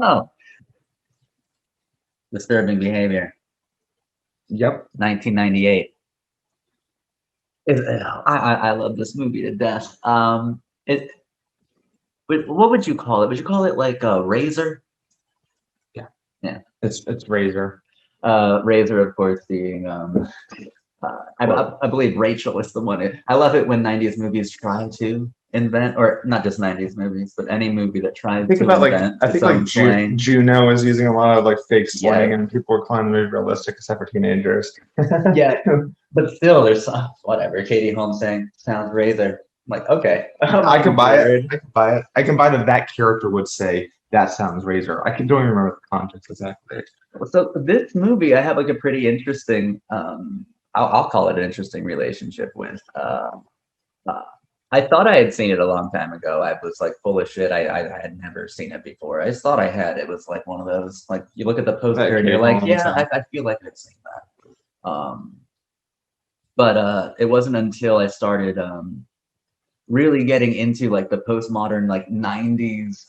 Oh, Disturbing Behavior, Yep. 1998. I love this movie to death. It what would you call it? Would you call it like a Razor? Yeah. Yeah. It's Razor. Razor, of course, being I believe Rachel is the one. I love it when 90s movies try to invent, or not just 90s movies, but any movie that tries Think to about like invent I its think like own slang. Juno is using a lot of like fake slang, Yeah. and people are calling it realistic except for teenagers. Yeah, but still, there's whatever. Katie Holmes saying sounds Razor. I'm like, okay, I'm I could on buy it. board. I could buy it. I can buy that that character would say that sounds Razor. Don't even remember the context exactly. So this movie, I have like a pretty interesting. I'll call it an interesting relationship with. Uh, I thought I had seen it a long time ago. I was like full of shit. I had never seen it before. I just thought I had. It was like one of those, like you look at the That poster and you're Katie like, Holmes. yeah, I feel like I've seen that. But it wasn't until I started really getting into like the postmodern like 90s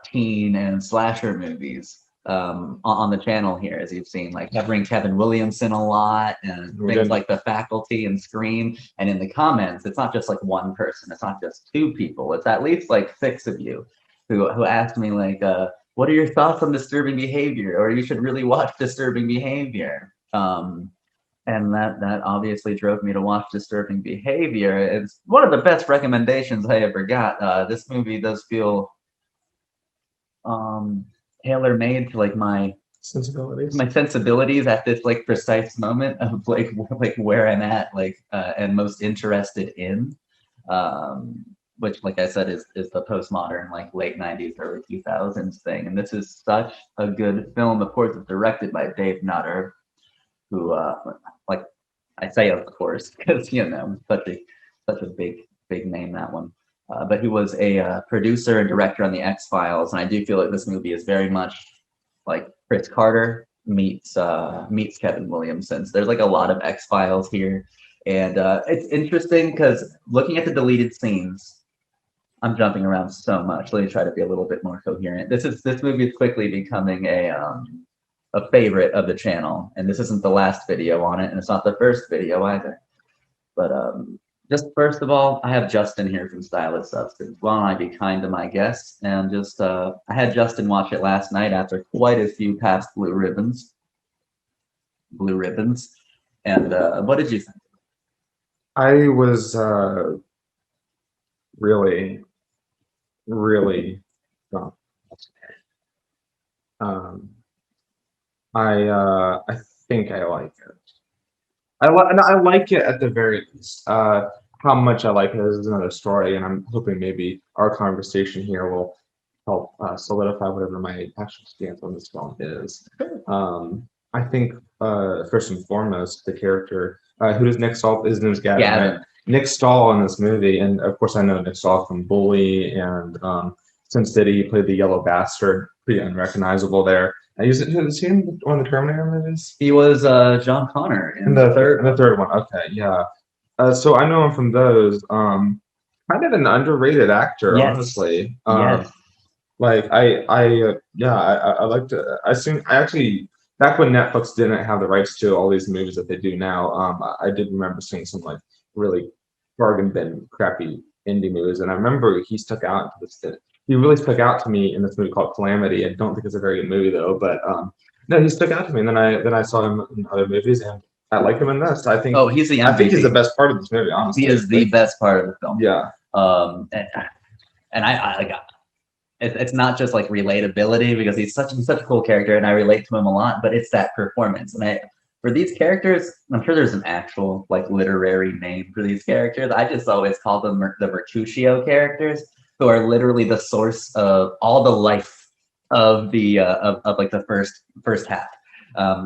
teen and slasher movies on the channel here, as you've seen, like covering Kevin Williamson a lot and We things did. like The Faculty and Scream. And in the comments, it's not just like one person, it's not just two people, it's at least like six of you who asked me like, what are your thoughts on Disturbing Behavior? Or you should really watch Disturbing Behavior. And that obviously drove me to watch Disturbing Behavior. It's one of the best recommendations I ever got. This movie does feel um, tailor made to like Sensibilities. my sensibilities at this like precise moment of like where I'm at, like and most interested in. Which, like I said, is the postmodern, like late 90s, early 2000s thing. And this is such a good film. Of course, it's directed by Dave Nutter, who like I say of course because such a big name, that one. But he was a producer and director on the X Files, and I do feel like this movie is very much like Chris Carter meets Kevin Williamson. So there's like a lot of X Files here, and it's interesting because looking at the deleted scenes, I'm jumping around so much. Let me try to be a little bit more coherent. This movie is quickly becoming a favorite of the channel, and this isn't the last video on it, and it's not the first video either. But just first of all, I have Justin here from Stylus Substance. Why don't I be kind to my guests and just I had Justin watch it last night after quite a few past blue ribbons. And what did you think? I was really, really drunk. Um, I think I like it. I like it at the very least. How much I like it is another story, and I'm hoping maybe our conversation here will help solidify whatever my actual stance on this film is. I think first and foremost, the character who is Nick Stahl is named Gavin. Gavin. Right? Nick Stahl in this movie, and of course I know Nick Stahl from Bully and Sin City. He played the Yellow Bastard, pretty unrecognizable there. Is he in one of the Terminator movies? He was John Connor In the third one. Okay, yeah. So I know him from those. Kind of an underrated actor, Yes. honestly. Yes. Like I like to. I actually back when Netflix didn't have the rights to all these movies that they do now. I did remember seeing some like really bargain bin crappy indie movies, and I remember he stuck out to this. He really stuck out to me in this movie called Calamity. I don't think it's a very good movie though, but no, he stuck out to me. And then I saw him in other movies, and I like him in this. I think. Oh, he's the MVP. I think he's the best part of this movie. Honestly, he is the best part of the film. Yeah. And I like it's not just like relatability because he's such a cool character and I relate to him a lot, but it's that performance. And for these characters, I'm sure there's an actual like literary name for these characters. I just always call them the Mercutio characters, who are literally the source of all the life of the of like the first half.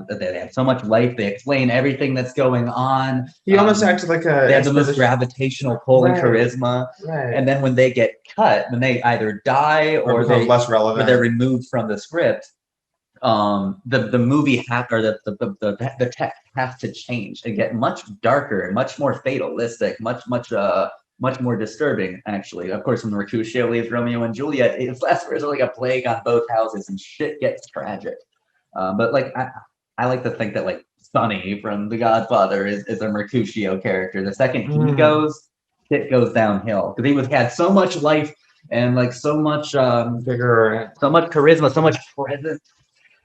They have so much life. They explain everything that's going on. He almost acts like a. They have the most gravitational pull and charisma. Right. And then when they get cut, then they either die or become less relevant. or they're removed from the script. The movie or the text has to change and get much darker and much more fatalistic, much much more disturbing, actually. Of course, when Mercutio leaves Romeo and Juliet, his last words are like a plague on both houses, and shit gets tragic. But like, I like to think that like Sonny from The Godfather is a Mercutio character. The second he goes, shit goes downhill because had so much life and like so much Vigor. so much charisma, so much presence.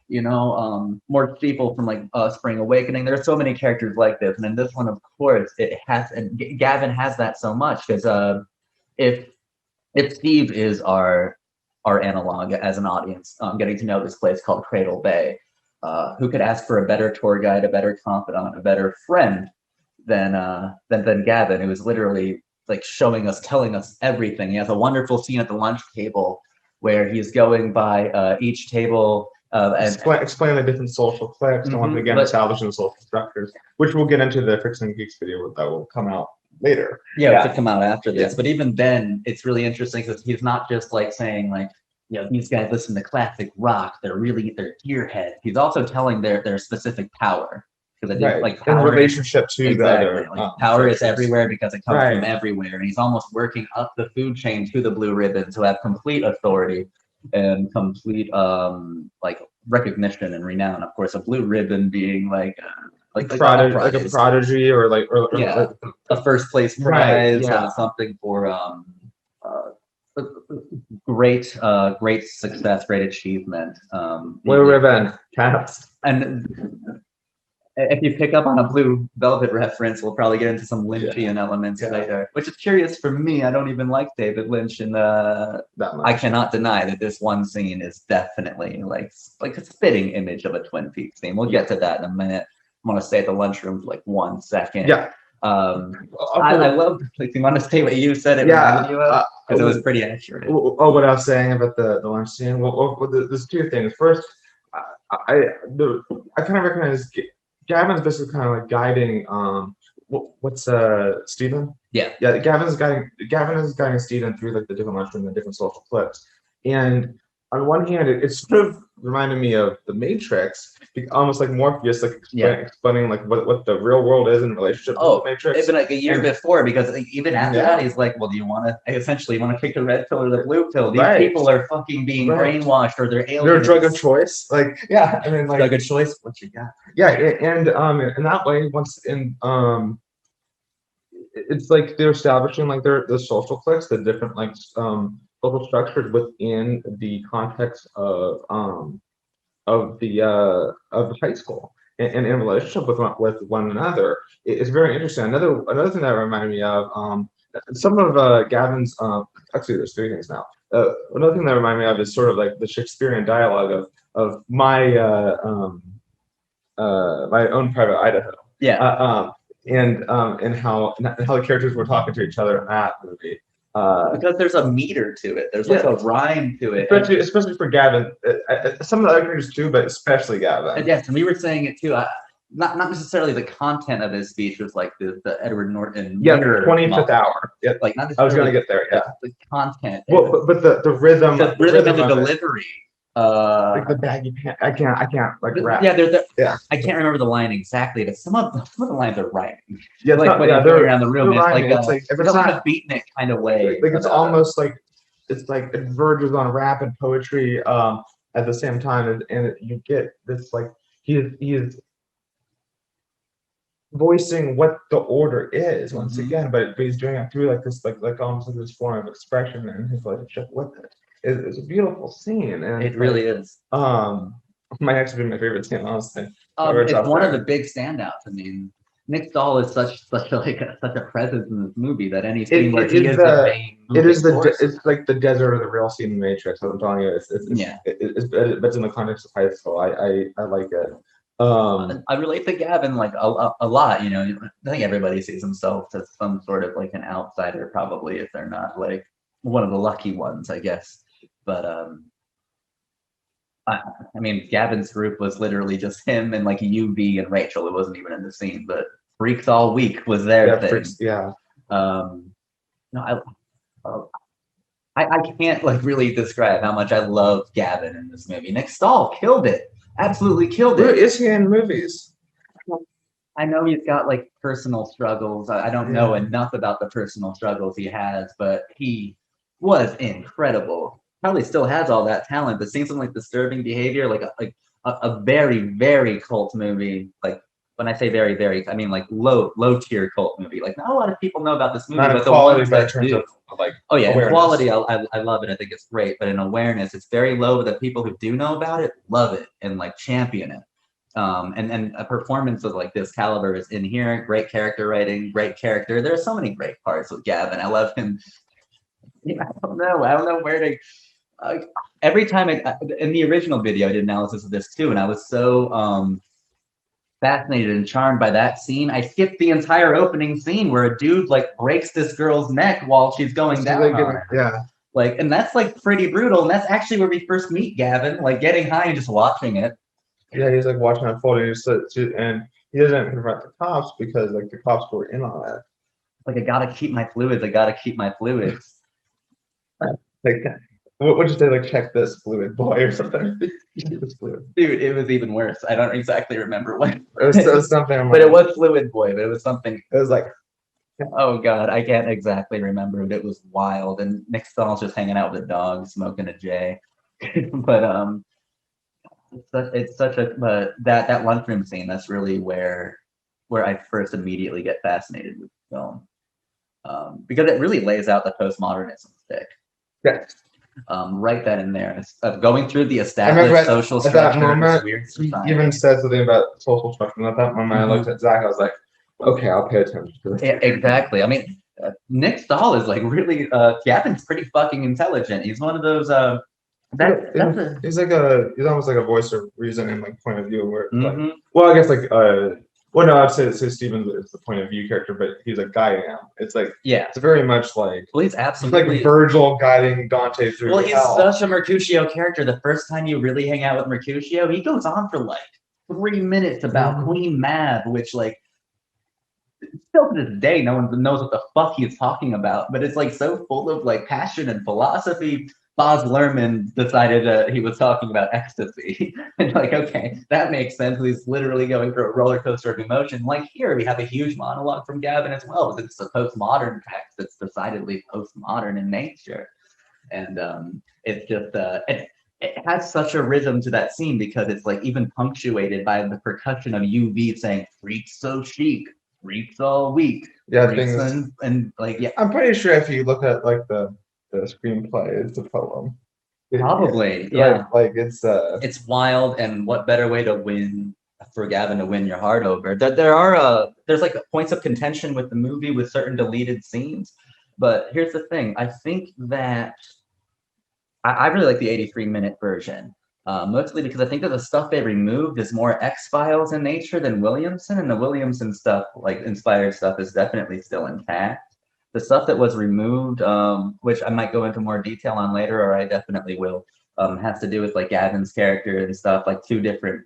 More people from like Spring Awakening. There are so many characters like this, and in this one, of course, it has. And Gavin has that so much because if Steve is our analog as an audience, getting to know this place called Cradle Bay, who could ask for a better tour guide, a better confidant, a better friend than Gavin, who is literally like showing us, telling us everything. He has a wonderful scene at the lunch table where he's going by each table. And explain the different social cliques, and once again establishing the social structures, which we'll get into the Freaks and Geeks video that will come out later. Yeah, it could come out after this. But even then, it's really interesting because he's not just like saying like, these guys listen to classic rock. They're gearheads. He's also telling their specific power. Because I think like power in relationship to exactly, the other power is everywhere because it comes from Right. everywhere, and he's almost working up the food chain to the Blue Ribbons, who have complete authority and complete like recognition and renown. Of course, a Blue Ribbon being like a prodigy or yeah, a first place prize, something for great success, great achievement. Blue Ribbon, caps. And if you pick up on a Blue Velvet reference, we'll probably get into some Lynchian elements later, which is curious for me. I don't even like David Lynch, and I cannot deny that this one scene is definitely like a spitting image of a Twin Peaks scene. We'll get to that in a minute. I want to stay at the lunchroom for like 1 second. Yeah. I love. Like, you want to say what you said? Because it was pretty accurate. What I was saying about the lunch scene. Well, there's two things. First, I kind of recognize Gavin's basically kind of like guiding. What's Stephen? Yeah. Gavin is guiding Stephen through like the different lunchrooms and different social clips. And on one hand, it sort of reminded me of The Matrix, almost like Morpheus, like explaining like what the real world is in relationship to the Matrix. Even like a year before, because like, even after that, he's like, well, do you want to essentially take the red pill or the blue pill? These people are fucking being brainwashed, or they're aliens. They're a drug of choice. Like, I mean, like drug of choice. What you got? Yeah, and in that way, it's like they're establishing like the social cliques, the different like social structures within the context of high school and in relationship with one another. It's very interesting. Another thing that reminded me of some of Gavin's actually there's three things now. Another thing that reminded me of is sort of like the Shakespearean dialogue of my my own private Idaho. Yeah. And how the characters were talking to each other in that movie. Because there's a meter to it. There's like a rhyme to it. Especially for Gavin. Some of the other characters too, but especially Gavin. And yes, and we were saying it too. Not necessarily the content of his speech was like the Edward Norton. Yeah, 25th hour. Yeah, like not. I was going to get there. Yeah, the content. Well, but the rhythm. The rhythm and the delivery. Like the baggy pants. I can't like rap. Yeah, I can't remember the line exactly, but some of the lines are rhyming. Yeah, like when they're around the room, it's like it's like a beatnik kind of way. Like it's almost like it verges on rap and poetry at the same time, and you get this like he is voicing what the order is once again, but he's doing it through like this like almost like this form of expression and his relationship with it. It's a beautiful scene, and it really is. Might actually be my favorite scene, honestly. It's one of the big standouts. I mean, Nick Stahl is such a presence in this movie that any scene where he is the main. It's like the desert or the real scene in Matrix. I'm telling you, it's in the context of high school. I like it. I relate to Gavin like a lot. You know, I think everybody sees himself as some sort of like an outsider, probably if they're not like one of the lucky ones, I guess. But I mean, Gavin's group was literally just him and like UV and Rachel. It wasn't even in the scene, but Freaks All Week was their thing. Freaks, No, I can't like really describe how much I love Gavin in this movie. Nick Stahl killed it. Absolutely killed it. Where is he in movies? I know he's got like personal struggles. I don't know enough about the personal struggles he has, but he was incredible. Probably still has all that talent, but seeing something like Disturbing Behavior, like a very, very cult movie. Like when I say very, very, I mean like low tier cult movie. Like not a lot of people know about this movie, Not in but the quality, ones but in that terms do. of like Oh yeah, in awareness. quality, I love it. I think it's great, but in awareness, it's very low. But the people who do know about it love it and like champion it. And a performance of like this caliber is inherent. Great character writing, great character. There are so many great parts with Gavin. I love him. Yeah, I don't know where to. Uh, every time in the original video, I did analysis of this too, and I was so fascinated and charmed by that scene. I skipped the entire opening scene where a dude like breaks this girl's neck while she's going down on her. Yeah. Like, and that's like pretty brutal. And that's actually where we first meet Gavin, like getting high and just watching it. Yeah, he's like watching unfold, and he doesn't confront the cops because like the cops were in on that. Like, I gotta keep my fluids. I gotta keep my fluids. Like, what would you say? Like, check this fluid, boy, or something. Check this fluid. Dude, it was even worse. I don't exactly remember what. It was something. But it was Fluid Boy. But it was something. It was like, Oh god, I can't exactly remember. But it was wild. And Nick Stahl's just hanging out with a dog, smoking a J. But it's such a but that lunchroom scene. That's really where I first immediately get fascinated with the film, because it really lays out the postmodernism stick. yeah. Right then and there, of going through the remember established social at that structure. of this moment, weird He society. even said something about social structure. And at that moment, I looked at Zach. I was like, okay, I'll pay attention to this. Yeah, exactly. I mean, Nick Stahl is like really. Gavin's pretty fucking intelligent. He's one of those. He's almost like a voice of reason and like point of view. Where like, Mhm. well, I guess like well, no, I'd say Steven is the point of view character, but he's a guiding. It's like Yeah. it's very much like Well, he's it's absolutely. like Virgil guiding Dante through Well, he's hell. such a Mercutio character. The first time you really hang out with Mercutio, he goes on for like 3 minutes about Queen Mab, which like still to this day, no one knows what the fuck he's talking about. But it's like so full of like passion and philosophy. Boz Lerman decided he was talking about ecstasy. And like, okay, that makes sense. He's literally going through a roller coaster of emotion. Like here, we have a huge monologue from Gavin as well. It's a postmodern text that's decidedly postmodern in nature. And it's just it has such a rhythm to that scene because it's like even punctuated by the percussion of UV saying "freaks so chic, freaks all week." Yeah, freaks things. and like yeah, I'm pretty sure if you look at like the screenplay, it's a poem. probably yeah. Like it's It's wild, and what better way to win for Gavin to win your heart over? There are there's like points of contention with the movie with certain deleted scenes, but here's the thing: I think that I really like the 83-minute version, mostly because I think that the stuff they removed is more X-Files in nature than Williamson, and the Williamson stuff, like inspired stuff, is definitely still intact. The stuff that was removed, which I might go into more detail on later, or I definitely will, has to do with like Gavin's character and stuff, like two different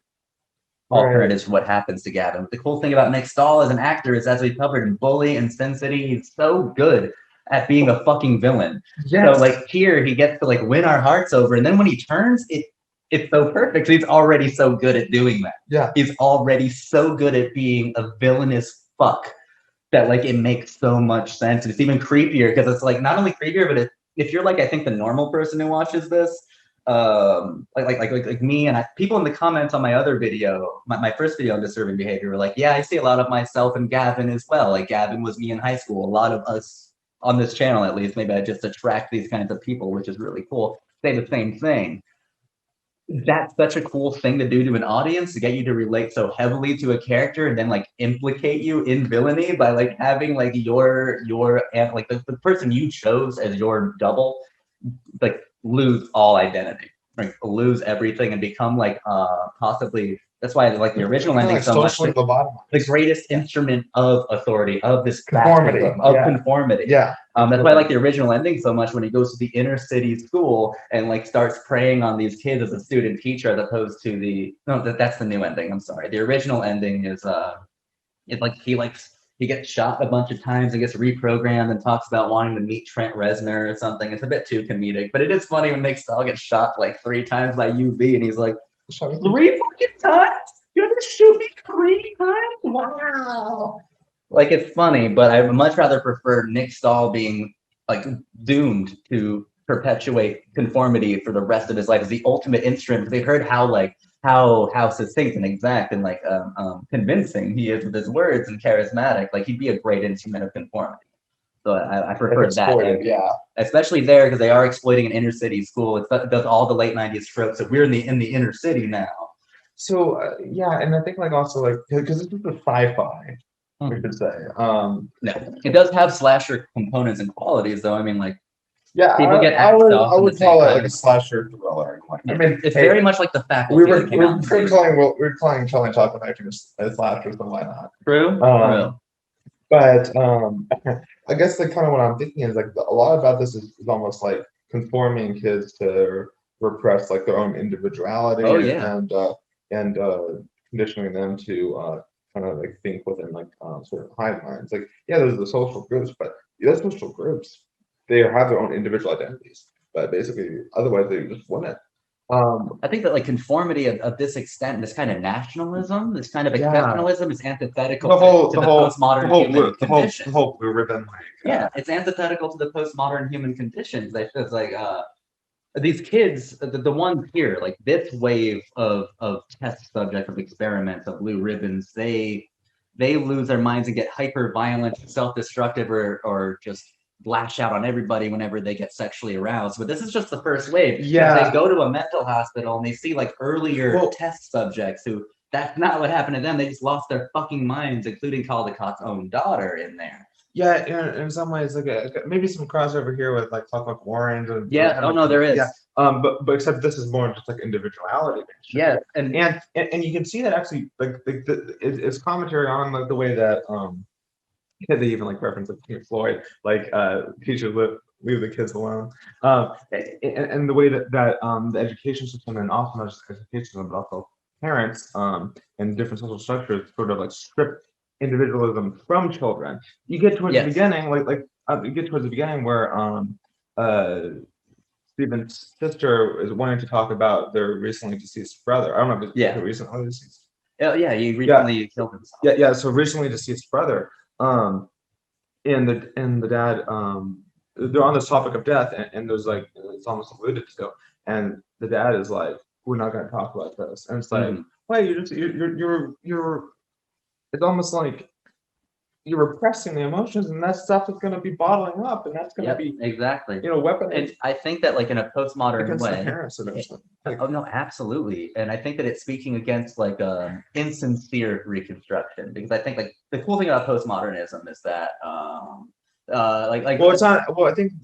alternatives for what happens to Gavin. The cool thing about Nick Stahl as an actor is, as we covered in Bully and Sin City, he's so good at being a fucking villain. yes. So like here, he gets to like win our hearts over, and then when he turns, it's so perfect. He's already so good at doing that. Yeah. He's already so good at being a villainous fuck that like it makes so much sense. It's even creepier because it's like not only creepier, but if you're like I think the normal person who watches this, like me and people in the comments on my other video, my first video on Disturbing Behavior, were like, yeah, I see a lot of myself and Gavin as well. Like Gavin was me in high school. A lot of us on this channel, at least, maybe I just attract these kinds of people, which is really cool. Say the same thing. That's such a cool thing to do to an audience, to get you to relate so heavily to a character and then like implicate you in villainy by like having like your like the person you chose as your double like lose all identity, like lose everything and become like possibly. That's why I like the original ending like so much. The greatest instrument of authority, of this conformity, conformity. Yeah. That's why I like the original ending so much, when he goes to the inner city school and like starts preying on these kids as a student teacher, as opposed to that's the new ending. I'm sorry. The original ending is it's like he gets shot a bunch of times and gets reprogrammed and talks about wanting to meet Trent Reznor or something. It's a bit too comedic, but it is funny when Nick Stahl gets shot like 3 times by UV and he's like, 3 fucking times? You're gonna shoot me 3 times? Wow. Like it's funny, but I would much rather prefer Nick Stahl being like doomed to perpetuate conformity for the rest of his life as the ultimate instrument. Because they heard how like how succinct and exact and like convincing he is with his words and charismatic. Like he'd be a great instrument of conformity. So I prefer that, Yeah. especially there because they are exploiting an inner city school. It does all the late '90s tropes. So we're in the inner city now. So yeah, and I think like also like because this is a sci-fi, we could say. No, it does have slasher components and qualities, though. I mean, like Yeah, people get I axed would off I in the would same call it time. like a slasher thriller. I mean, it's hey, very much like the faculty. we that came out in the 80s. we're calling Charlie Chaplin acting as slasher, so why not? True. True. But I guess like kind of what I'm thinking is like a lot about this is almost like conforming kids to repress like their own individuality Oh, yeah. and conditioning them to kind of like think within like sort of hive minds. Like yeah, there's the social groups, but those social groups they have their own individual identities, but basically otherwise they just wouldn't. I think that like conformity of this extent, this kind of nationalism, this kind of Yeah. exceptionalism is antithetical The whole to the the whole postmodern human condition. the whole blue ribbon like Yeah, it's antithetical to the postmodern human conditions. It's like these kids, the ones here, like this wave of test subjects, of experiments, of blue ribbons, they lose their minds and get hyper violent, self-destructive, or just lash out on everybody whenever they get sexually aroused. But this is just the first wave. Yeah. They go to a mental hospital and they see like earlier Well- test subjects who that's not what happened to them. They just lost their fucking minds, including Caldicott's own daughter in there. Yeah, in some ways, like maybe some crossover here with like Clockwork Orange. And, Yeah, and, oh like, no, there is. Yeah, but except this is more just like individuality. Yeah, and you can see that actually like it's commentary on like the way that they even like reference like Pink Floyd, like teachers leave the kids alone, and the way that the education system and also not just education system but also parents and different social structures sort of like strip individualism from children. You get towards the Yes. beginning, you get towards the beginning where Stephen's sister is wanting to talk about their recently deceased brother. I don't know if it's recently deceased. Oh, yeah, he recently killed himself. Yeah. So recently deceased brother, and the dad, they're on this topic of death, and there's like it's almost alluded to, and the dad is like, "We're not going to talk about this," and it's like, "Wait, you're." It's almost like you're repressing the emotions, and that stuff is going to be bottling up, and that's going to be exactly. weapon. And I think that like in a postmodern against way. the parents eventually. Oh no, absolutely. And I think that it's speaking against like insincere reconstruction because I think like the cool thing about postmodernism is that well, it's not. Well, I think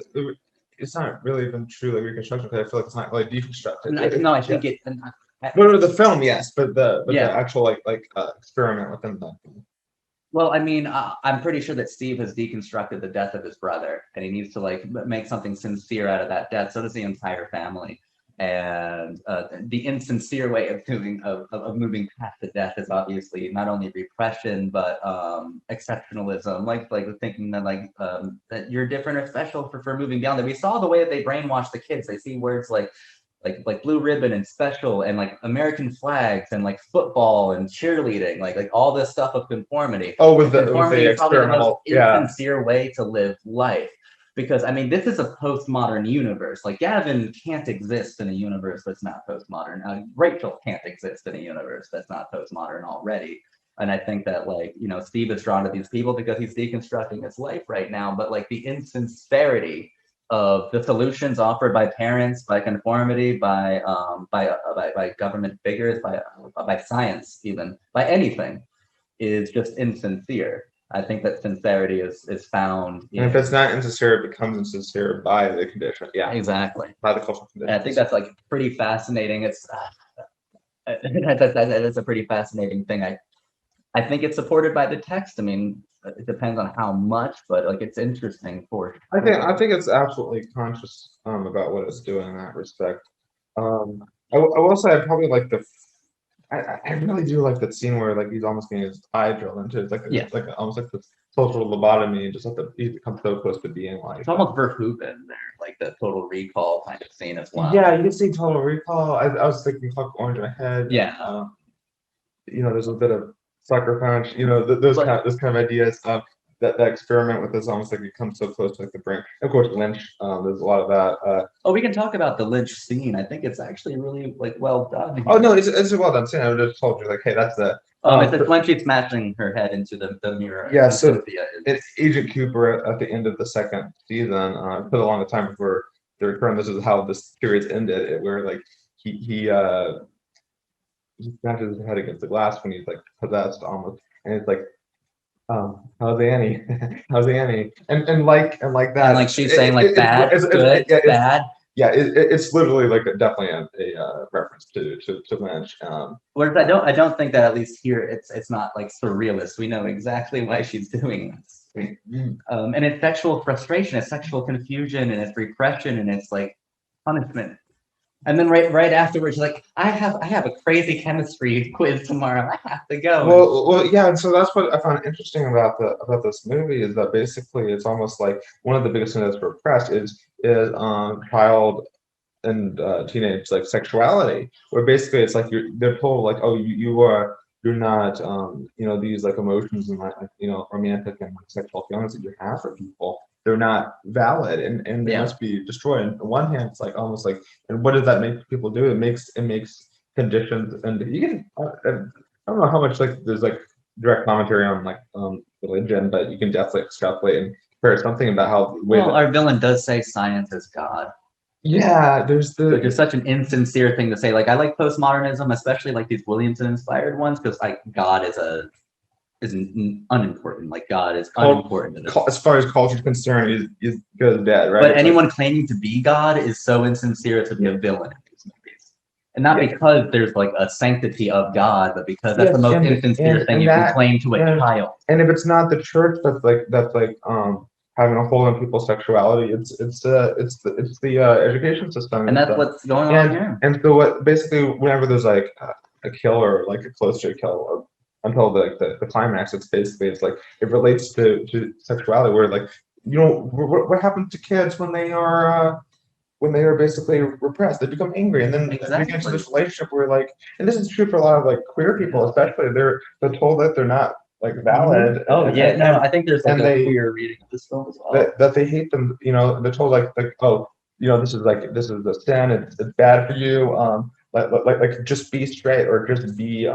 it's not really even true like reconstruction because I feel like it's not really deconstructed. No, I think it. No, the film, yes, but the Yeah. actual like experiment within the. Well, I mean, I'm pretty sure that Steve has deconstructed the death of his brother, and he needs to like make something sincere out of that death. So does the entire family. And the insincere way of moving past the death is obviously not only repression but exceptionalism, like thinking that that you're different or special for moving beyond that. We saw the way that they brainwash the kids. They see words like blue ribbon and special and like American flags and like football and cheerleading, like all this stuff of conformity. Oh, with the is probably the most experimental, insincere way to live life. Because I mean, this is a postmodern universe. Like Gavin can't exist in a universe that's not postmodern. Rachel can't exist in a universe that's not postmodern already. And I think that like, Steve is drawn to these people because he's deconstructing his life right now. But like the insincerity of the solutions offered by parents, by conformity, by government figures, by science, even by anything, is just insincere. I think that sincerity is found. And if it's not insincere, it becomes insincere by the condition. Yeah, exactly. By the cultural condition. I think that's like pretty fascinating. It's that's a pretty fascinating thing. I think it's supported by the text. I mean, it depends on how much, but like it's interesting for sure. I think it's absolutely conscious about what it's doing in that respect. I will say I probably like I really do like that scene where like he's almost getting his eye drilled into it. It's like almost like the social lobotomy, just like he becomes so close to being like it's almost Verhoeven there, like the Total Recall kind of scene as well. Yeah, you can see Total Recall. I was thinking Clockwork Orange in my head. Yeah. there's a bit of sucker punch, those kind of ideas. That experiment with this almost like it comes so close to like the brain. Of course, Lynch. There's a lot of that. Oh, we can talk about the Lynch scene. I think it's actually really like well done. Oh no, it's a well done scene. I just told you like, hey, that's the. It's when she's smashing her head into the mirror. Yeah, so it's Agent Cooper at the end of the second season. It took a long time before the return. This is how this series ended, where like he smashes his head against the glass when he's like possessed almost, and it's like, how's Annie? How's Annie? And like that. And like she's saying like bad, good, bad. Yeah, it's literally like definitely a reference to Lynch. Whereas I don't think that at least here it's not like surrealist. We know exactly why she's doing this. And it's sexual frustration, it's sexual confusion, and it's repression, and it's like punishment. And then right afterwards, like I have a crazy chemistry quiz tomorrow. I have to go. Well, yeah. And so that's what I found interesting about this movie is that basically it's almost like one of the biggest things that's repressed is child and teenage like sexuality, where basically it's like they're told like, oh, you're not these like emotions and like romantic and like sexual feelings that you have for people, they're not valid and they must be destroyed. And on one hand, it's like almost like, and what does that make people do? It makes conditions, and you can I don't know how much like there's like direct commentary on like religion, but you can definitely extrapolate and compare something about how our villain does say science is God. Yeah, there's such an insincere thing to say. Like I like postmodernism, especially like these Williamson inspired ones, because like God is unimportant. Like God is unimportant. As far as culture is concerned, is good dead, right? But anyone claiming to be God is so insincere to be a villain in these movies. And not because there's like a sanctity of God, but because that's the most insincere thing you can claim to a child. And if it's not the church that's like having a hold on people's sexuality, it's the education system, and that's what's going on here. And so what basically whenever there's like a kill or like a close to a kill or until the climax, it's like it relates to sexuality, where like what happens to kids when they are basically repressed? They become angry, and then they get into this relationship where like, and this is true for a lot of like queer people, especially they're told that they're not like valid. Oh yeah, no, I think there's like a queer reading of this film as well. That they hate them, they're told like oh, this is a sin, it's bad for you, like just be straight or just be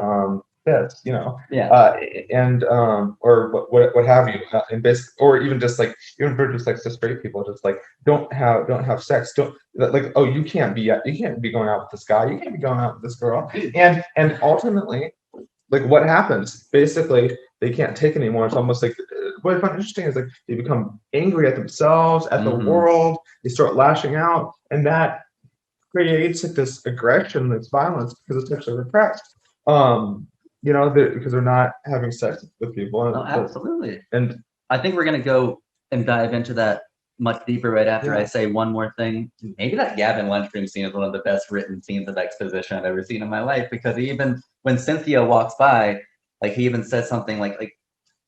this, and or what have you, and basically, or even just like for just straight people, just like don't have sex, don't like, oh, you can't be going out with this guy, you can't be going out with this girl, and ultimately, like what happens basically, they can't take it anymore. It's almost like what I find interesting is like they become angry at themselves, at the world, they start lashing out, and that creates like this aggression, this violence, because it's actually repressed. Because they're not having sex with people. Oh, absolutely. And I think we're gonna go and dive into that much deeper right after I say one more thing. Maybe that Gavin lunchroom scene is one of the best written scenes of exposition I've ever seen in my life, because even when Cynthia walks by, like he even says something like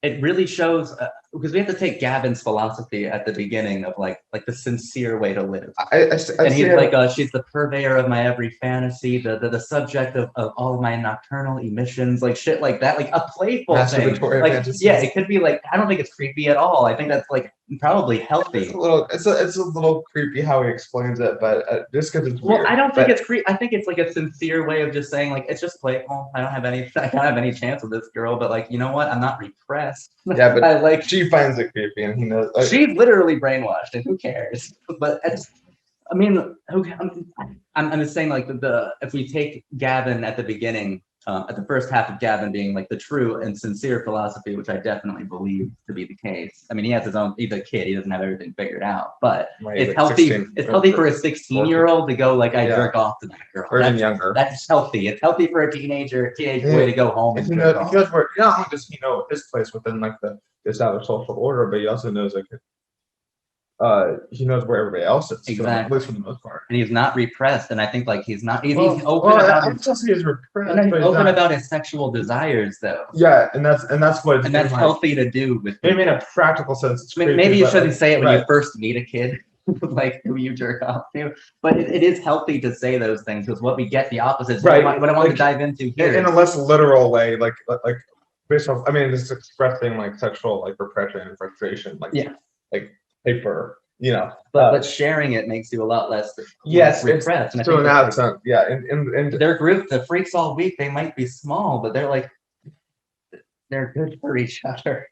it really shows, because we have to take Gavin's philosophy at the beginning of like the sincere way to live. And he's like, she's the purveyor of my every fantasy, the subject of all of my nocturnal emissions, like shit like that, like a playful thing. Like, yeah, it could be like, I don't think it's creepy at all. I think that's like probably healthy. It's a little creepy how he explains it, but just because it's weird. Well, I don't think it's creepy. I think it's like a sincere way of just saying like, it's just playful. I don't have any chance with this girl, but like, you know what? I'm not repressed. Yeah, but she finds it creepy, and he knows. She's literally brainwashed, and who cares? But I mean, I'm just saying, like if we take Gavin at the beginning, at the first half of Gavin being like the true and sincere philosophy, which I definitely believe to be the case. I mean, he has his own. He's a kid; he doesn't have everything figured out. But it's healthy. It's healthy for a 16-year-old to go like, I jerk off to that girl. Or even younger. That's healthy. It's healthy for a teenage boy to go home. And he knows where. Not only does he know his place within like the established social order, but he also knows like he knows where everybody else is. Exactly. At least for the most part. And he's not repressed. And I think like he's open about his sexual desires, though. Yeah, and that's what. And that's healthy to do with. Maybe in a practical sense. Maybe you shouldn't say it when you first meet a kid. like who you jerk off to. But it is healthy to say those things because what we get the opposite. So Right. what I want to Like, dive into here in a is less literal way, like based off. I mean, it's expressing like sexual like repression and frustration, yeah. like paper, you know. But sharing it makes you a lot less Yes, it's repressed. And I so think in it's that like, sense, yeah. And their group, the Freaks All Week, they might be small, but they're like they're good for each other.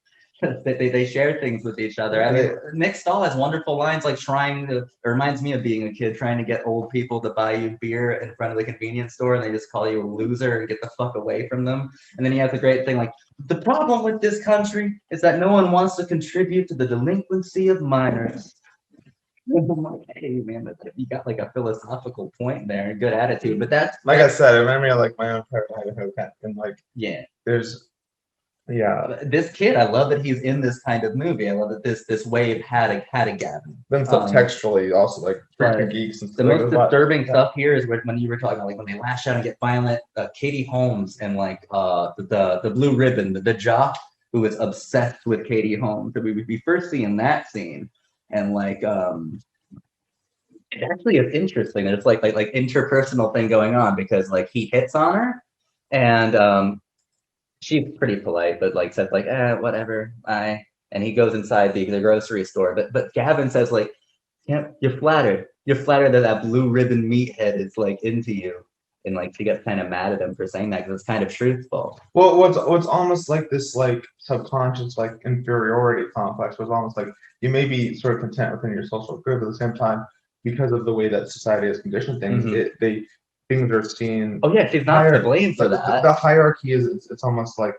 They share things with each other. I mean, Nick Stahl has wonderful lines like trying to, it reminds me of being a kid, trying to get old people to buy you beer in front of the convenience store and they just call you a loser and get the fuck away from them. And then he has a great thing like, the problem with this country is that no one wants to contribute to the delinquency of minors. I'm like, hey man, you got like a philosophical point there, a good attitude. But that's like I said, it reminded me of like my own parent and like yeah. there's This kid, I love that he's in this kind of movie. I love that this wave had a Gavin. then subtextually also like freaking but geeks and The stuff. most disturbing stuff here is when you were talking about like when they lash out and get violent. Katie Holmes and like the blue ribbon, the jock who is obsessed with Katie Holmes. So we first see in that scene, and like it actually is interesting. There's like interpersonal thing going on because like he hits on her, and she's pretty polite, but like says like, whatever, bye. And he goes inside the grocery store. But Gavin says like, yeah, you're flattered. You're flattered that that blue ribbon meathead is like into you. And like she gets kind of mad at him for saying that because it's kind of truthful. Well, what's almost like this like subconscious like inferiority complex was almost like you may be sort of content within your social group, but at the same time, because of the way that society has conditioned things, things are seen. Oh yeah, she's not to blame for that. The hierarchy is it's almost like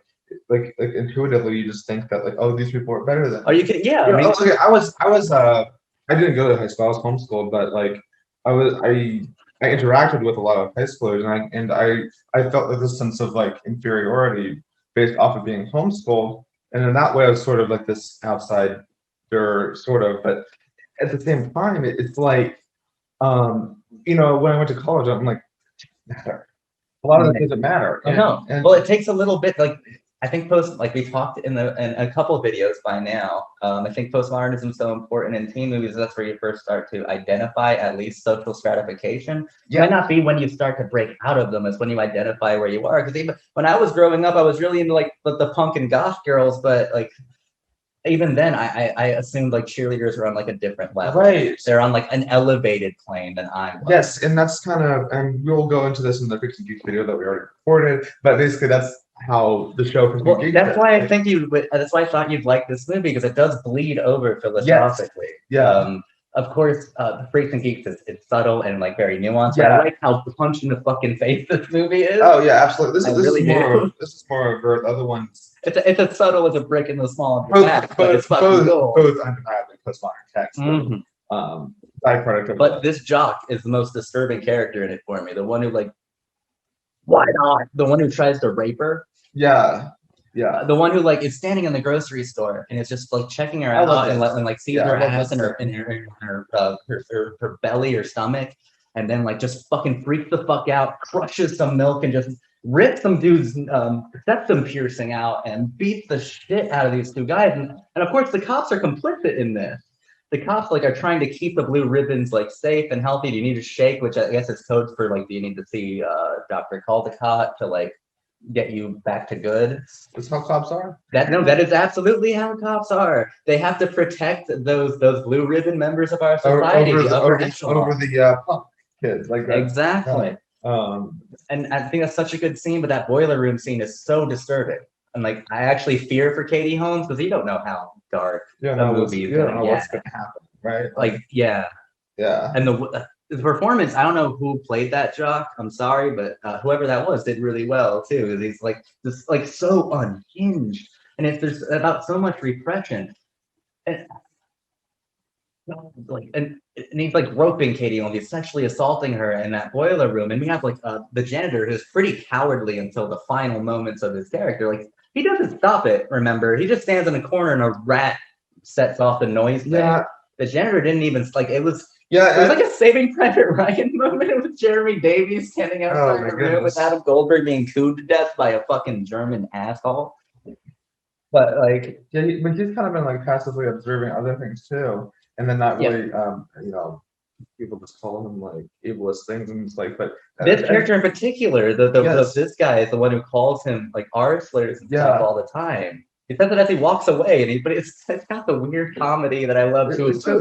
intuitively you just think that like, oh, these people are better than. Oh, you can, yeah. I mean, okay, I didn't go to high school. I was homeschooled, but like I interacted with a lot of high schoolers, and I felt like this sense of like inferiority based off of being homeschooled, and in that way I was sort of like this outsider sort of, but at the same time it's like when I went to college I'm like, it doesn't matter. A lot of it doesn't matter. No, well, it takes a little bit. Like I think we talked in a couple of videos by now. I think postmodernism is so important in teen movies. That's where you first start to identify at least social stratification. It might not be when you start to break out of them. It's when you identify where you are. Because even when I was growing up, I was really into like the punk and goth girls, but like even then, I assumed like cheerleaders are on like a different level. Right. They're on like an elevated plane than I was. Yes, and that's kind of, and we'll go into this in the Freaks and Geeks video that we already recorded, but basically that's how the show. Well, that's why I think that's why I thought you'd like this movie because it does bleed over philosophically. Yes. Yeah. Of course, the Freaks and Geeks it's subtle and like very nuanced. Yeah. I like how punch in the fucking face this movie is. Oh yeah, absolutely. This is more of the other ones. It's as subtle as a brick in the small of your back, but it's fucking cool. Both undeniably postmodern text. Byproduct of but this jock is the most disturbing character in it for me. The one who like, why not? The one who tries to rape her. Yeah. Yeah. The one who like is standing in the grocery store and is just like checking her out and like sees her ass and her belly or stomach, and then like just fucking freaks the fuck out, crushes some milk and just rips some dude's septum piercing out and beats the shit out of these two guys. And of course the cops are complicit in this. The cops like are trying to keep the blue ribbons like safe and healthy. Do you need to shake? Which I guess is code for like, do you need to see Dr. Caldecott to like get you back to good? That's how cops are. That is absolutely how cops are. They have to protect those blue ribbon members of our society, over the punk kids like that. Exactly. And I think that's such a good scene, but that boiler room scene is so disturbing. And like I actually fear for Katie Holmes because you don't know how dark the movie is gonna get. What's gonna happen, right? Like yeah. And the performance, I don't know who played that jock. I'm sorry, but whoever that was did really well too. He's like just like so unhinged, and there's about so much repression, and like and he's like roping Katie Holmes, he's sexually assaulting her in that boiler room, and we have like the janitor who's pretty cowardly until the final moments of his character. Like he doesn't stop it. Remember, he just stands in a corner and a rat sets off the noise. Yeah. The janitor didn't even like it was. Yeah, it was like a Saving Private Ryan moment with Jeremy Davies standing outside the room with Adam Goldberg being cooed to death by a fucking German asshole. But like, but he's kind of been like passively observing other things too. and then not Yeah. really, people just calling him like ableist things, and it's like, but This character in particular, Yes. this guy is the one who calls him like R slurs and stuff Yeah. all the time. He says it as he walks away, and but it's got the weird comedy that I love too. It's got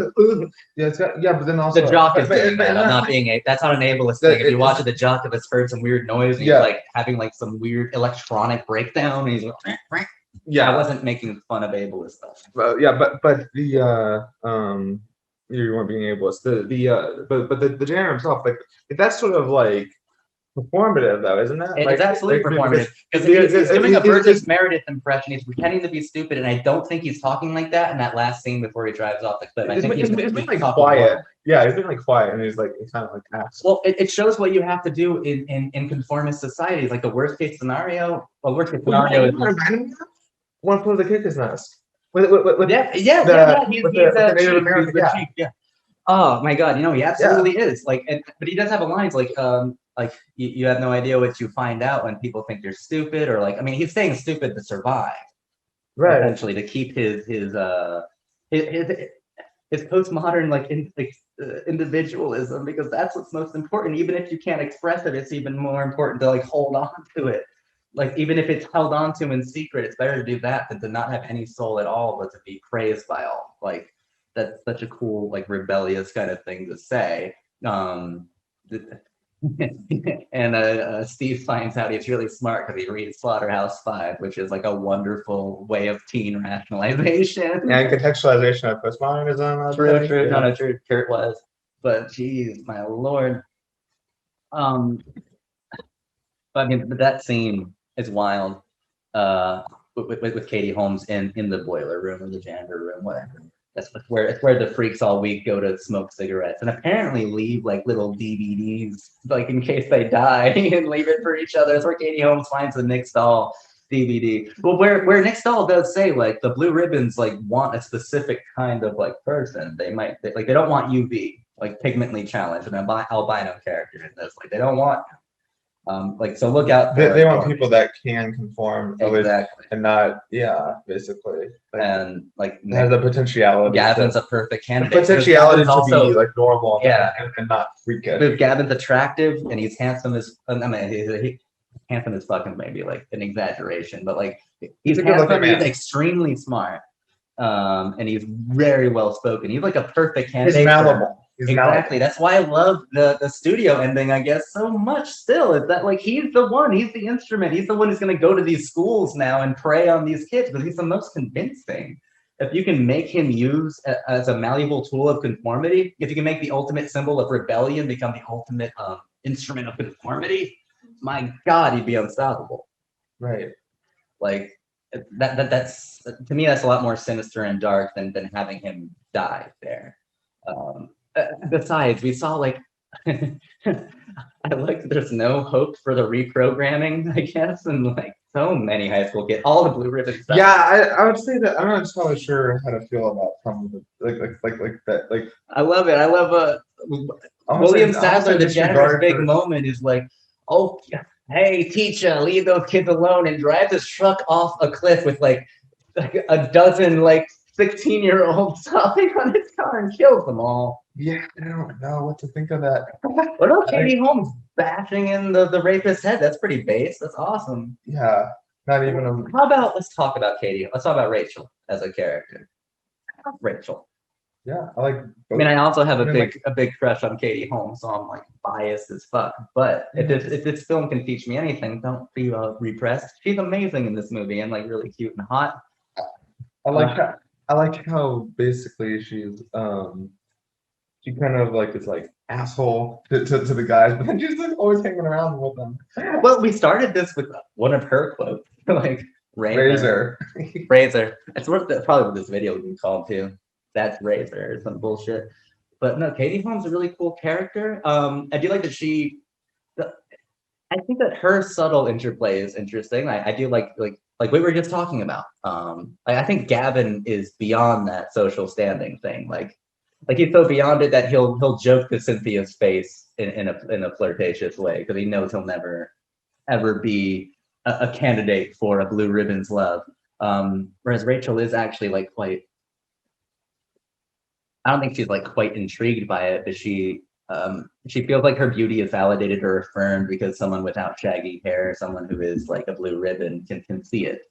yeah, it's got, yeah, but then The also jock is but- doing but that. I'm not being that's not an ableist thing. If you watch it, the jock has heard some weird noise, and he's Yeah. like having like some weird electronic breakdown, and he's like, I yeah, wasn't making fun of ableist stuff. yeah, but the you weren't being ableist. But the janitor himself, like that's sort of like performative though, isn't that? It's absolutely Like, performative because he's doing a Burgess Meredith impression. He's pretending to be stupid, and I don't think he's talking like that in that last scene before he drives off the cliff. I think he's been like talking quiet. normally. Yeah, he's been like quiet, and he's like kind of like acts. Well, it shows what you have to do in conformist societies. Like the worst case scenario. Well, worst case scenario is One flew the cuckoo's nest. With yeah. He's with the Native chief, American, he's the yeah. chief, yeah. Oh my God, he absolutely is. Like, but he does have a lines like you have no idea what you find out when people think you're stupid, or like, I mean, he's saying stupid to survive, Right. essentially, to keep his postmodern individualism, because that's what's most important. Even if you can't express it, it's even more important to like hold on to it. Like, even if it's held on to in secret, it's better to do that than to not have any soul at all, but to be praised by all. Like, that's such a cool, like, rebellious kind of thing to say. And Steve finds out he's really smart because he reads Slaughterhouse-Five, which is like a wonderful way of teen rationalization. And contextualization of postmodernism. True. Yeah. No, true. Kurt was. But geez, my lord. I mean, that scene is wild. With Katie Holmes in the boiler room or the janitor room, whatever. It's where the freaks all week go to smoke cigarettes and apparently leave like little DVDs, like in case they die, and leave it for each other. That's where Katie Holmes finds the Nick Stahl DVD. Well, where Nick Stahl does say like the Blue Ribbons like want a specific kind of like person. They don't want UV, like pigmentally challenged, an albino character in this. Like they don't want. So look out. They want people that can conform, exactly, and not, basically. Like, and like has the potentiality. Gavin's a perfect candidate. The potentiality to be like normal, and not freakish. Gavin's attractive and he's handsome as handsome as fucking maybe like an exaggeration, but like he's handsome, he's extremely smart, and he's very well spoken. He's like a perfect candidate. He's malleable. Exactly. That's why I love the studio ending, I guess, so much still, is that like he's the one, he's the instrument, he's the one who's going to go to these schools now and prey on these kids, because he's the most convincing. If you can make him use as a malleable tool of conformity, if you can make the ultimate symbol of rebellion become the ultimate instrument of conformity, my God, he'd be unstoppable. Right. Like that's to me, that's a lot more sinister and dark than having him die there. Besides, we saw like I like that there's no hope for the reprogramming, I guess, and like so many high school kids, all the Blue Ribbon stuff. Yeah, I would say that I'm not totally sure how to feel about some of the like that. Like I love it. I love William Sadler, the janitor's big moment is like, oh, hey teacher, leave those kids alone, and drives his truck off a cliff with like a dozen like 16-year-olds hopping on his car and kills them all. Yeah, I don't know what to think of that. What about Katie Holmes bashing in the rapist's head? That's pretty base. That's awesome. Yeah, not even. How about let's talk about Katie. Let's talk about Rachel as a character. Rachel. Yeah, I like. I mean, I also have a big crush on Katie Holmes, so I'm like biased as fuck. But if this film can teach me anything, don't be repressed. She's amazing in this movie and like really cute and hot. I like how basically she's she kind of like is like asshole to the guys, but then she's like always hanging around with them. Well, we started this with one of her quotes, like Razor. It's probably what this video would be called too. That's Razor or some bullshit. But no, Katie Holmes is a really cool character. I do like that I think that her subtle interplay is interesting. I do like we were just talking about. I think Gavin is beyond that social standing thing. Like he's so beyond it that he'll joke to Cynthia's face in a flirtatious way, because he knows he'll never ever be a candidate for a Blue Ribbons love. Whereas Rachel is actually like quite I don't think she's like quite intrigued by it, but she feels like her beauty is validated or affirmed because someone without shaggy hair, someone who is like a blue ribbon can see it.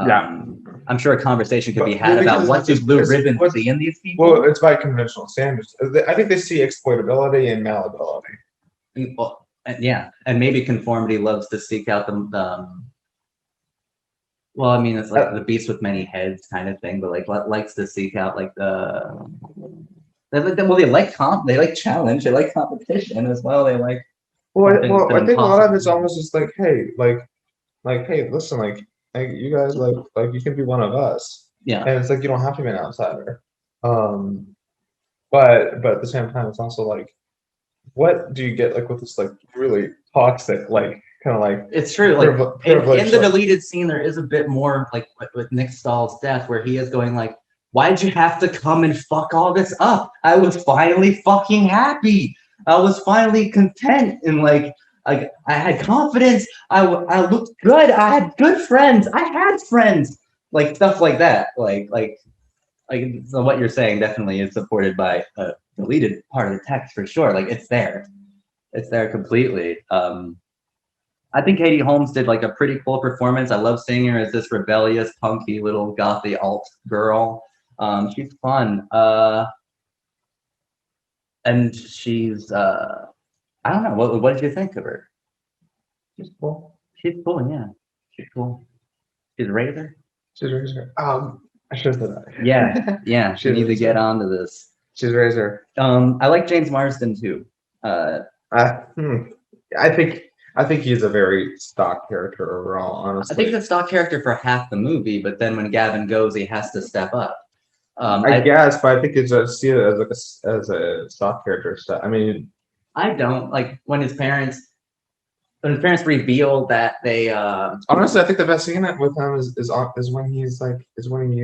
Yeah. I'm sure a conversation could be But- had well, about because what it's do just- blue it's- ribbons what's- see in these people. Well, it's by conventional standards. I think they see exploitability and malleability. Well, yeah, and maybe conformity loves to seek out well, I mean, it's like the beast with many heads kind of thing, but like likes to seek out like they like challenge, they like competition as well. They like Well, something well, that's I think a lot of it's impossible. almost just like, hey, hey, listen, like you guys, like you can be one of us, Yeah, and it's like you don't have to be an outsider. Um, but at the same time, it's also like, what do you get like with this like really toxic, like kind of like it's true. Like privilege, in the like- deleted scene, there is a bit more like with Nick Stahl's death, where he is going like, "Why'd you have to come and fuck all this up? I was finally fucking happy. I was finally content and like I had confidence. I looked good. I had good friends. I had friends. Like stuff like that. Like so what you're saying definitely is supported by a deleted part of the text for sure. Like it's there. It's there completely. I think Katie Holmes did like a pretty cool performance. I love seeing her as this rebellious, punky little gothy alt girl. She's fun. And she's I don't know, what did you think of her? She's cool. She's cool, yeah. She's cool. She's a Razor? She's Razor. I should have said that. Yeah, yeah. She She's needs to Razor. get onto this. She's Razor. I like James Marsden too. I think he's a very stock character overall, honestly. I think he's a stock character for half the movie, but then when Gavin goes, he has to step up. I guess, but I think it's just see it as like as a stock character stuff. I mean, I don't like when his parents reveal that they honestly, I think the best scene with him is when he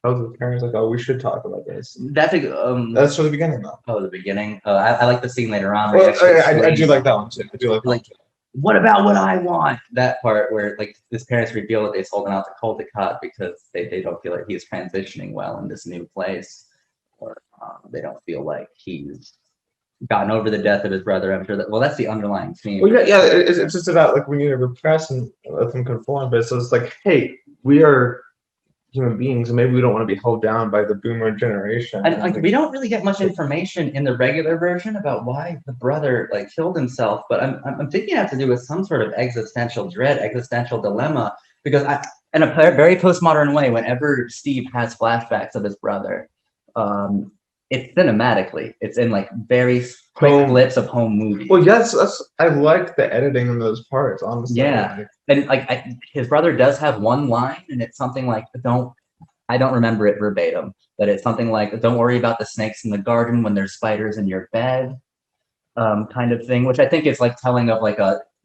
tells his parents like, oh, we should talk about this. That's from the beginning though. Oh, the beginning. I like the scene later on. Where Well, he actually I do explains, like that one too. I do like that one like, what about what I want? That part where like his parents reveal that they sold him out to Caldecott because they don't feel like he's transitioning well in this new place, or they don't feel like he's gotten over the death of his brother. I'm sure that that's the underlying theme. Well, yeah, it's just about like we need to repress and let them conform. But so it's like, hey, we are human beings, and maybe we don't want to be held down by the boomer generation. And like we don't really get much information in the regular version about why the brother like killed himself, but I'm thinking it has to do with some sort of existential dread, existential dilemma. Because in a very postmodern way, whenever Steve has flashbacks of his brother, it's cinematically. It's in like very quick clips of home movies. Well, yes, I like the editing in those parts, honestly. Yeah. And like his brother does have one line, and it's something like, I don't remember it verbatim, but it's something like, don't worry about the snakes in the garden when there's spiders in your bed, kind of thing, which I think is like telling of like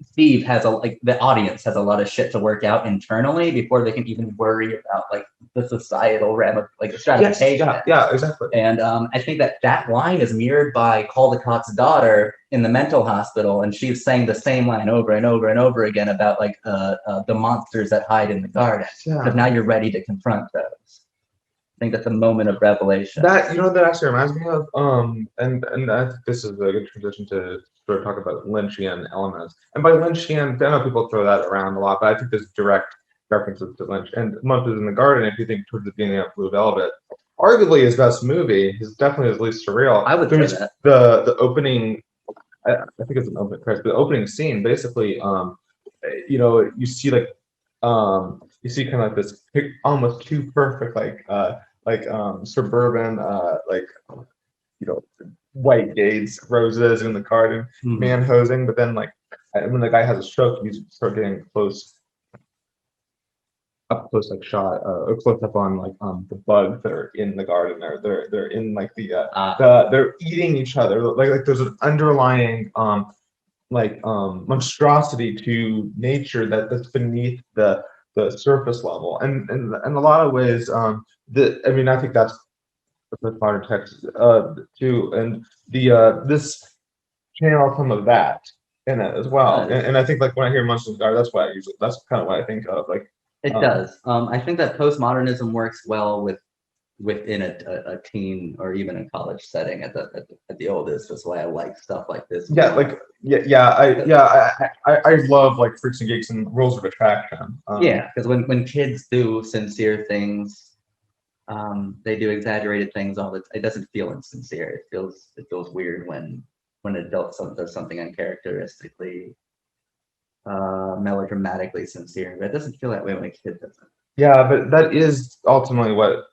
Steve has the audience has a lot of shit to work out internally before they can even worry about like the societal the stratification. Yes, yeah, exactly. And I think that line is mirrored by Caldecott's daughter in the mental hospital, and she's saying the same line over and over and over again about like the monsters that hide in the garden. Because now you're ready to confront those. I think that's a moment of revelation. That that actually reminds me of and I think this is a good transition to sort of talk about Lynchian elements. And by Lynchian, I know people throw that around a lot, but I think there's direct references to Lynch. And Monsters in the Garden, if you think towards the beginning of Blue Velvet, arguably his best movie, is definitely his least surreal. I would say that. The opening, I think it's an opening credit, the opening scene basically, you see like you see kind of like this almost too perfect suburban white gates, roses in the garden, man hosing, but then like when the guy has a stroke, you start getting up close like shot, close up on like the bugs that are in the garden. They're in like they're eating each other. Like there's an underlying monstrosity to nature that's beneath the surface level, and in a lot of ways, I think that's the modern text too, and this channel some of that in it as well. And I think like when I hear Monsters Garden, that's kind of what I think of. Like it does. I think that postmodernism works well with within a teen or even a college setting at the oldest. That's why I like stuff like this. Yeah, more. like I love like Freaks and Geeks and Rules of Attraction. Yeah, because when kids do sincere things, they do exaggerated things all the. It doesn't feel insincere. It feels weird when adults does something uncharacteristically melodramatically sincere, but it doesn't feel that way when a kid does it. Yeah, but that is ultimately what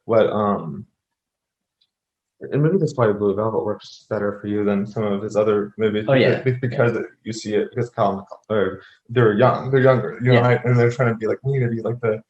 and maybe that's why Blue Velvet works better for you than some of his other movies. Oh, yeah. Because you see it because Colin, they're younger, you know, Yeah. right? And they're trying to be like me to be like the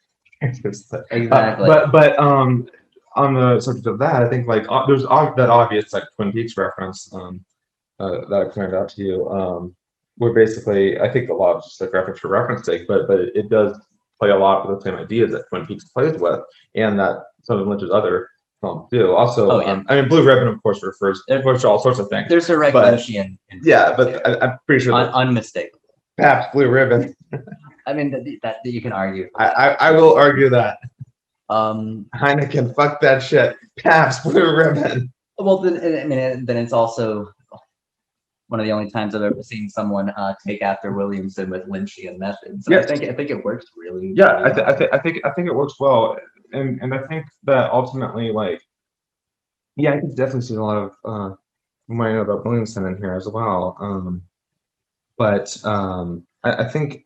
Exactly. but on the subject of that, I think like there's that obvious like Twin Peaks reference that I pointed out to you, where basically I think a lot of just like reference for reference sake, but it does play a lot with the same ideas that Twin Peaks plays with, and that some of Lynch's other films do. Also, Oh, yeah. I mean, Blue Ribbon, of course, refers to all sorts of things. There's a Lynchian. Yeah, but I'm pretty sure that unmistakable. perhaps Blue Ribbon. I mean that you can argue. I will argue that Um. Heineken, fuck that shit. Pabst Blue Ribbon. Well, then I mean then it's also one of the only times I've ever seen someone take after Williamson with Lynchian methods. And Yes. I think it works really. Yeah, really well. I think it works well, and I think that ultimately, like, yeah, I could definitely see a lot of what I know about Williamson in here as well. But I think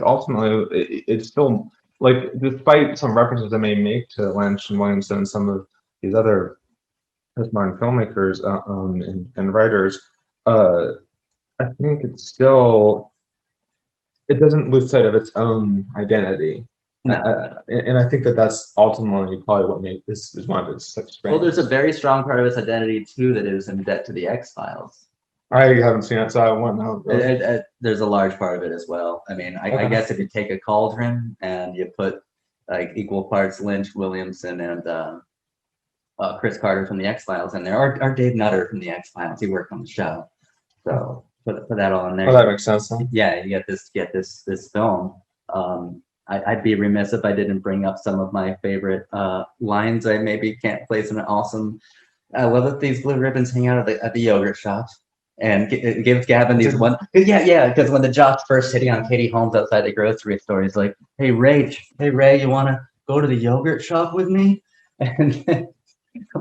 ultimately it's still like, despite some references I may make to Lynch and Williamson and some of these other postmodern filmmakers and writers, I think it's still, it doesn't lose sight of its own identity. No. And I think that that's ultimately probably what made this is one of its such Well, strengths. there's a very strong part of its identity too that is in debt to the X-Files. I haven't seen it, so I won't know. There's a large part of it as well. I mean, I Okay. guess if you take a cauldron and you put like equal parts Lynch, Williamson, and Chris Carter from the X-Files in there, or Dave Nutter from the X-Files, he worked on the show. So put that all in there. Oh, that makes sense. Huh? Yeah, you get this film. I'd be remiss if I didn't bring up some of my favorite lines. I maybe can't place in an awesome. I love that these blue ribbons hang out at the yogurt shop, and it gives Gavin these one. Yeah, because when the jock's first hitting on Katie Holmes outside the grocery store, he's like, "Hey Ray, you want to go to the yogurt shop with me?" And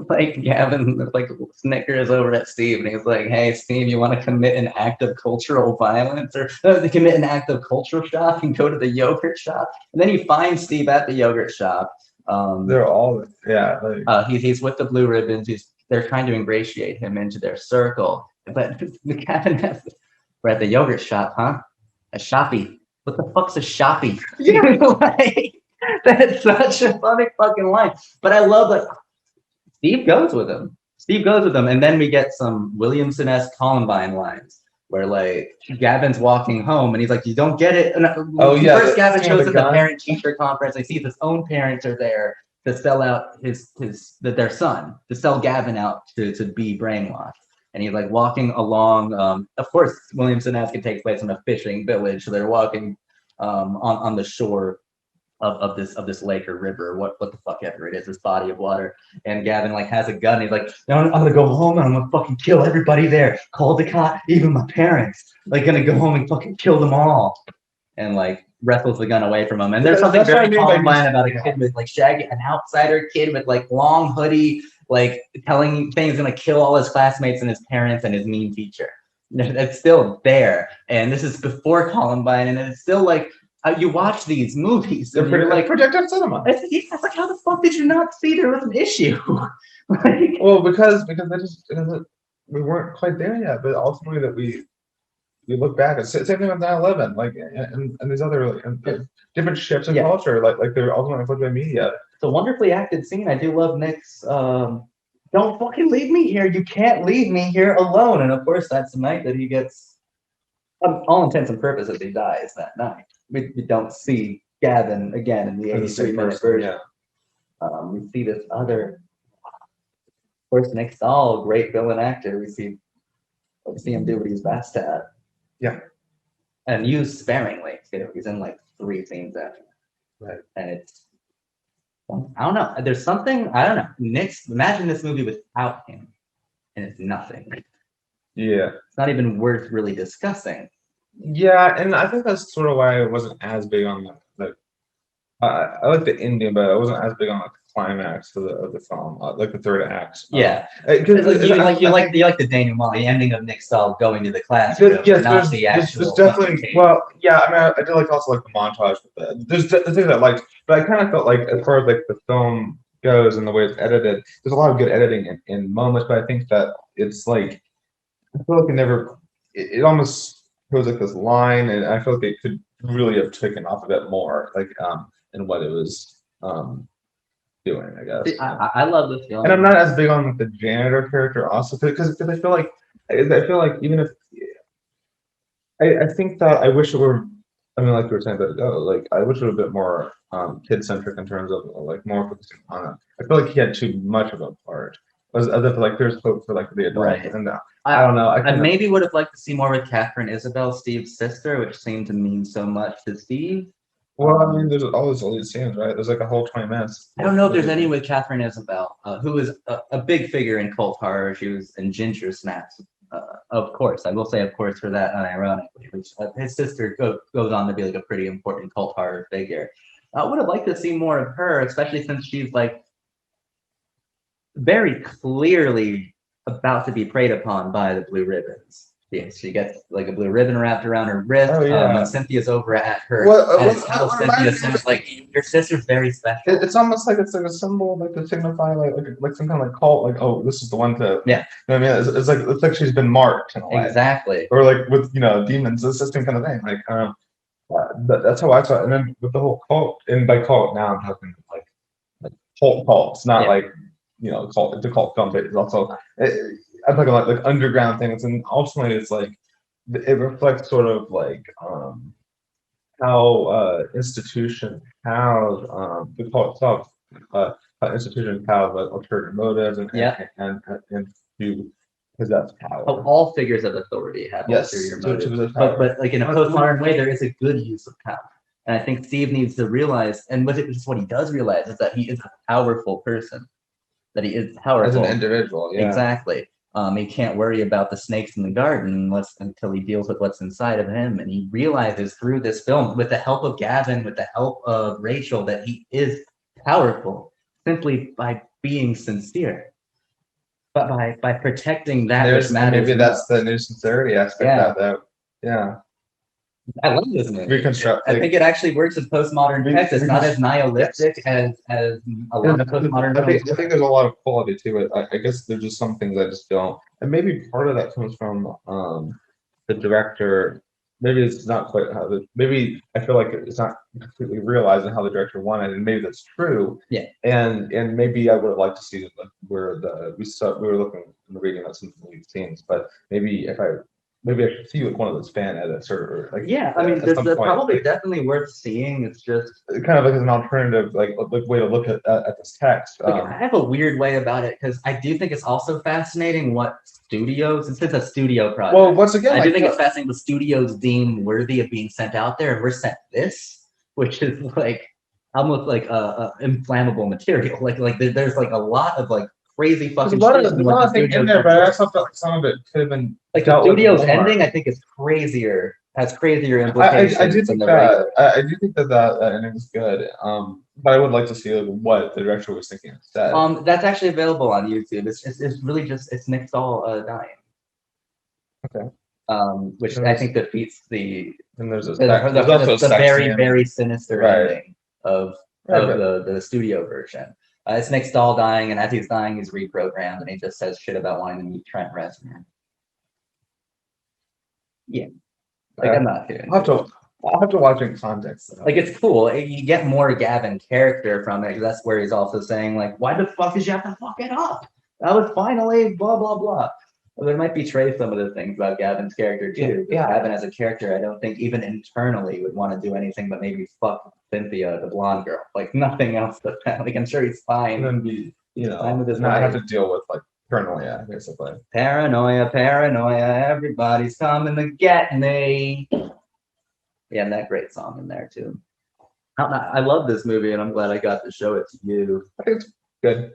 like Gavin like snickers over at Steve, and he's like, "Hey Steve, you want to commit an act of cultural violence or commit an act of cultural shock and go to the yogurt shop?" And then he finds Steve at the yogurt shop. They're all He's with the blue ribbons. They're trying to ingratiate him into their circle, but Gavin we're at the yogurt shop, huh? A shoppy. What the fuck's a shoppy? Yeah. Like, that's such a funny fucking line. But I love that. Steve goes with him. And then we get some Williamson-esque Columbine lines where like Gavin's walking home and he's like, "You don't get it." Oh yeah. First, Gavin shows up at the parent-teacher conference. He sees his own parents are there to sell out their son, to sell Gavin out to be brainwashed. And he's like walking along. Of course, Williamson-esque takes place in a fishing village, so they're walking on the shore of this lake or river, what the fuck ever it is, this body of water. And Gavin like has a gun. And he's like, "I'm gonna go home and I'm gonna fucking kill everybody there. Call the cop, even my parents. Like gonna go home and fucking kill them all." And like wrestles the gun away from him. And there's something very Columbine about a kid with like shaggy, an outsider kid with like long hoodie, like telling things gonna kill all his classmates and his parents and his mean teacher. It's still there. And this is before Columbine, and it's still like. You watch these movies, and you're like, projective cinema. It's like, how the fuck did you not see there was an issue? Like, well, because we weren't quite there yet, but ultimately that we look back at same thing with 9/11, like and these other different shifts in culture, like they're ultimately influenced by media. It's a wonderfully acted scene. I do love Nick's. Don't fucking leave me here. You can't leave me here alone. And of course, that's the night that he gets, all intents and purposes, he dies that night. We don't see Gavin again in the 83-minute version. Yeah. We see this other, of course, Nick Stahl, great villain actor. We see him do what he's best at. Yeah. And used sparingly too. He's in like 3 scenes after. Right. And I don't know. There's something, I don't know. Nick's, imagine this movie without him, and it's nothing. Yeah. It's not even worth really discussing. Yeah, and I think that's sort of why I wasn't as big on I like the ending, but I wasn't as big on like the climax of the film, like the third act. Yeah. Because You like the denouement, the ending of Nick Stahl going to the classroom, yes, not the there's actual. definitely fucking well, yeah. I mean, I did like also like the montage with there's the things I liked, but I kind of felt like as far as like the film goes and the way it's edited, there's a lot of good editing in moments, but I think that it's like I feel like it almost goes like this line, and I feel like it could really have taken off a bit more, like in what it was doing, I guess. I love the film. And I'm not as big on like the janitor character also because I feel like even if I think that I wish it were I mean like we were saying a bit ago, like I wish it were a bit more kid centric in terms of like more focusing on it. I feel like he had too much of a part. As if like there's hope for like the adult Right. and I don't know. I maybe would have liked to see more with Catherine Isabel, Steve's sister, which seemed to mean so much to Steve. Well, I mean, there's always all these scenes, right? There's like a whole 20 minutes. I don't know if there's any with Catherine Isabel, who was a big figure in cult horror. She was in Ginger Snaps. Of course, I will say, of course, for that, unironically. Which his sister goes on to be like a pretty important cult horror figure. I would have liked to see more of her, especially since she's like very clearly about to be preyed upon by the blue ribbons. Yes, she gets like a blue ribbon wrapped around her wrist. Oh, yeah. When Cynthia's over at her, What Cynthia says like, "Your sister's very special." It's almost like it's like a symbol, like to signify like some kind of like cult, like oh, this is the one to. Yeah. You know what I mean, it's like she's been marked in a way. Exactly. Or like with demons, it's the same kind of thing. Like that's how I saw it. And then with the whole cult, and by cult now I'm talking like cults, not like cult. The cult film, but it's also I'm talking like underground things, and ultimately it's like it reflects sort of like how institutions have the cult itself, how institutions have ulterior motives and to possess power. All figures of authority have ulterior motives, but like in a postmodern way, there is a good use of power. And I think Steve needs to realize, and what he does realize is that he is a powerful person, that he is powerful as an individual. Yeah. Exactly. He can't worry about the snakes in the garden until he deals with what's inside of him. And he realizes through this film, with the help of Gavin, with the help of Rachel, that he is powerful simply by being sincere. But by protecting that which matters. Maybe that's the new sincerity aspect of that. Yeah. I love this movie. Reconstruct. I think it actually works in postmodern text. It's not as nihilistic as a lot of postmodern films. I think there's a lot of quality to it. I guess there's just some things I just don't. And maybe part of that comes from the director. Maybe it's not quite maybe I feel like it's not completely realizing how the director wanted, and maybe that's true. Yeah. And maybe I would have liked to see like where we were looking in the reading at some of these scenes, but maybe I should see like one of those fan edits or like. Yeah, I mean, there's probably definitely worth seeing. It's just kind of like as an alternative, like way to look at this text. I have a weird way about it because I do think it's also fascinating what studios, since it's a studio project. Well, once again, I do think it's fascinating what studios deem worthy of being sent out there, and we're sent this, which is like almost like inflammable material. Like there's like a lot of like crazy fucking. There's a lot of things in there, but I also felt like some of it could have been like the studio's ending. I think is crazier. Has crazier implications. I do think that I do think that ending is good. But I would like to see what the director was thinking instead. That's actually available on YouTube. It's really just Nick Stahl dying. Okay. Which I think defeats the. And there's the very sinister ending of the studio version. It's Nick Stahl dying, and as he's dying, he's reprogrammed, and he just says shit about wanting to meet Trent Reznor. Yeah. Like I'm not kidding. I'll have to watch it in context. Like it's cool. You get more Gavin character from it. That's where he's also saying like, "Why the fuck did you have to fuck it up? That was finally blah blah blah." Well, there might betray some of the things about Gavin's character too. Yeah. Gavin as a character, I don't think even internally would want to do anything but maybe fuck Cynthia, the blonde girl. Like nothing else but that. Like I'm sure he's fine. And then fine with his not have to deal with like paranoia, basically. Paranoia, everybody's coming to get me. Yeah, and that great song in there too. I love this movie, and I'm glad I got to show it to you. I think it's good.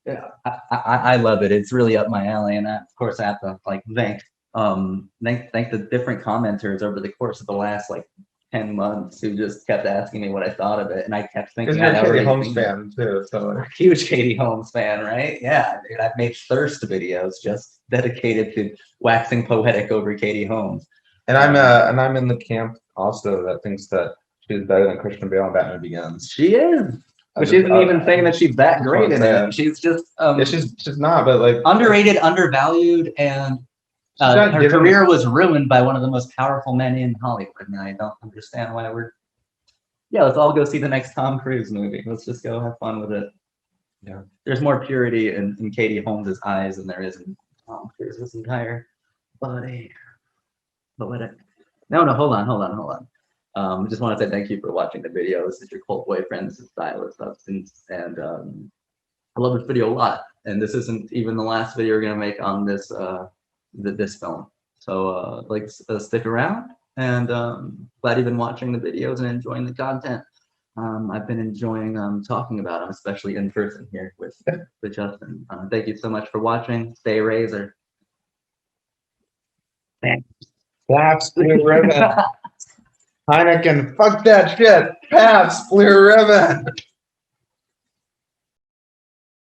Yeah, I love it. It's really up my alley, and of course I have to like thank the different commenters over the course of the last like 10 months who just kept asking me what I thought of it, and I kept Because thinking you're a I'd Katie already Holmes seen it. fan too, so I'm a huge Katie Holmes fan, right? Yeah, dude, I've made thirst videos just dedicated to waxing poetic over Katie Holmes. and I'm in the camp also that thinks that she's better than Christian Bale in Batman Begins. She is. But she isn't even saying that she's that great in it. She's just Yeah, she's not, but like underrated, undervalued, and not her given- career was ruined by one of the most powerful men in Hollywood. And I don't understand why we're. Yeah, let's all go see the next Tom Cruise movie. Let's just go have fun with it. Yeah. There's more purity in Katie Holmes' eyes than there is in Tom Cruise's entire body. But what? No, hold on. Just want to say thank you for watching the video. This is your cult boyfriend. This is Stylist Substance, and I love this video a lot. And this isn't even the last video we're gonna make on this this film. So stick around, and glad you've been watching the videos and enjoying the content. I've been enjoying talking about them, especially in person here with Justin. Thank you so much for watching. Stay Razor. Pabst Blue Ribbon. Heineken, fuck that shit. Pabst Blue Ribbon.